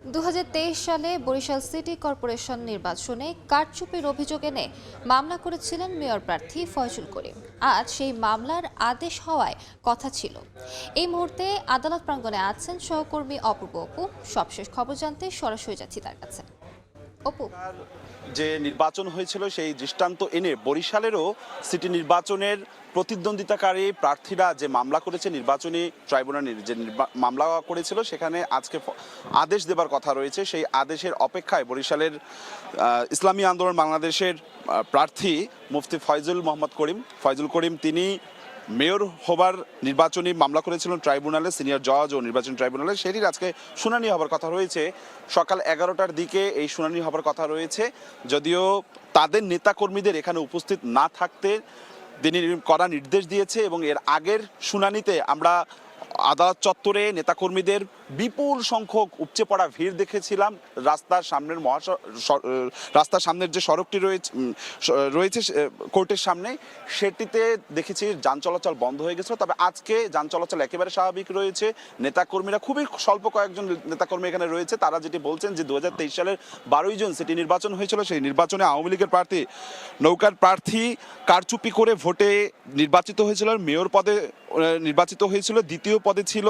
2023 সালে Barishal city corporation নির্বাচনে কারচুপির অভিযোগ এনে মামলা করেছিলেন মেয়র প্রার্থী ফয়জুল করিম। আজ সেই মামলার আদেশ হওয়ায় কথা ছিল। এই মুহূর্তে আদালত প্রাঙ্গণে আছেন সহকর্মী অপূর্ব অপু। সবশেষ খবর জানতে সরাসরি যাচ্ছি তার কাছে। অপু, যে নির্বাচন হয়েছিল সেই দৃষ্টান্ত এনে বরিশালেরও সিটি নির্বাচনের প্রতিদ্বন্দ্বিতাকারী প্রার্থীরা যে মামলা করেছে নির্বাচনী ট্রাইব্যুনালে যে মামলা করেছিল সেখানে আজকে আদেশ দেবার কথা রয়েছে। সেই আদেশের অপেক্ষায় বরিশালের ইসলামী আন্দোলন বাংলাদেশের প্রার্থী মুফতি ফয়জুল করিম তিনি মেয়র হবার নির্বাচনী মামলা করেছিলেন ট্রাইব্যুনালে, সিনিয়র জজ ও নির্বাচন ট্রাইব্যুনালে। সেটির আজকে শুনানি হবার কথা রয়েছে। সকাল 11টার দিকে এই শুনানি হবার কথা রয়েছে। যদিও তাদের নেতাকর্মীদের এখানে উপস্থিত না থাকতে তিনি কড়া নির্দেশ দিয়েছে এবং এর আগের শুনানিতে আমরা আদালত চত্বরে নেতাকর্মীদের বিপুল সংখ্যক উপচে পড়া ভিড় দেখেছিলাম। রাস্তার সামনের যে সড়কটি রয়েছে কোর্টের সামনে, সেটিতে দেখেছি যান চলাচল বন্ধ হয়ে গেছে। তবে আজকে যান চলাচল একেবারে স্বাভাবিক রয়েছে। নেতাকর্মীরা খুবই স্বল্প কয়েকজন নেতাকর্মী এখানে রয়েছে। তারা যেটি বলছেন যে 2023 সালের 12 জুন সিটি নির্বাচন হয়েছিল, সেই নির্বাচনে আওয়ামী লীগের প্রার্থী নৌকার প্রার্থী কারচুপি করে ভোটে নির্বাচিত হয়েছিল, মেয়র পদে নির্বাচিত হয়েছিল। দ্বিতীয় পদে ছিল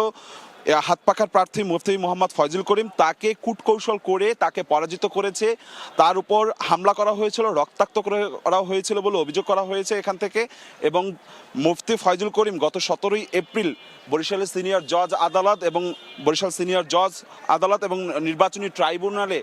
হাত পাখার প্রার্থী মুফতি মোহাম্মদ ফয়জুল করিম। তাকে কূটকৌশল করে তাকে পরাজিত করেছে। তার উপর হামলা করা হয়েছিল, রক্তাক্ত করা হয়েছিল বলে অভিযোগ করা হয়েছে এখান থেকে। এবং মুফতি ফয়জুল করিম গত 17ই এপ্রিল বরিশালের সিনিয়র জজ আদালত এবং নির্বাচনী ট্রাইব্যুনালে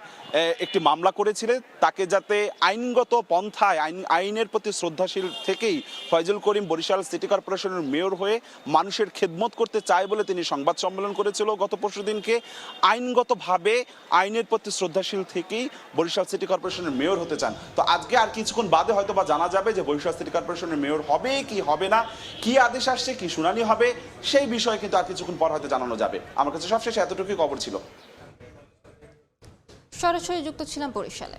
একটি মামলা করেছিলেন। তাকে যাতে আইনগত পন্থায় আইনের প্রতি শ্রদ্ধাশীল থেকেই ফয়জুল করিম বরিশাল সিটি কর্পোরেশনের মেয়র হয়ে মানুষের খেদমত করতে চায় বলে তিনি সংবাদ সম্মেলন করেছিল গত পরশুদিনকে। আইনগতভাবে আইনের প্রতি শ্রদ্ধাশীল থেকেই বরিশাল সিটি কর্পোরেশনের মেয়র হতে চান। তো আজকে আর কিছুক্ষণ বাদে হয়তো বা জানা যাবে যে বরিশাল সিটি কর্পোরেশনের মেয়র হবে কি হবে না, কি আদেশ আসছে, কি শুনানি হবে, সেই বিষয়ে কিন্তু আর কিছুক্ষণ পর হয়তো জানানো যাবে। আমার কাছে সবশেষে এতটুকুই খবর ছিল। সরাসরি যুক্ত ছিলাম বরিশালে।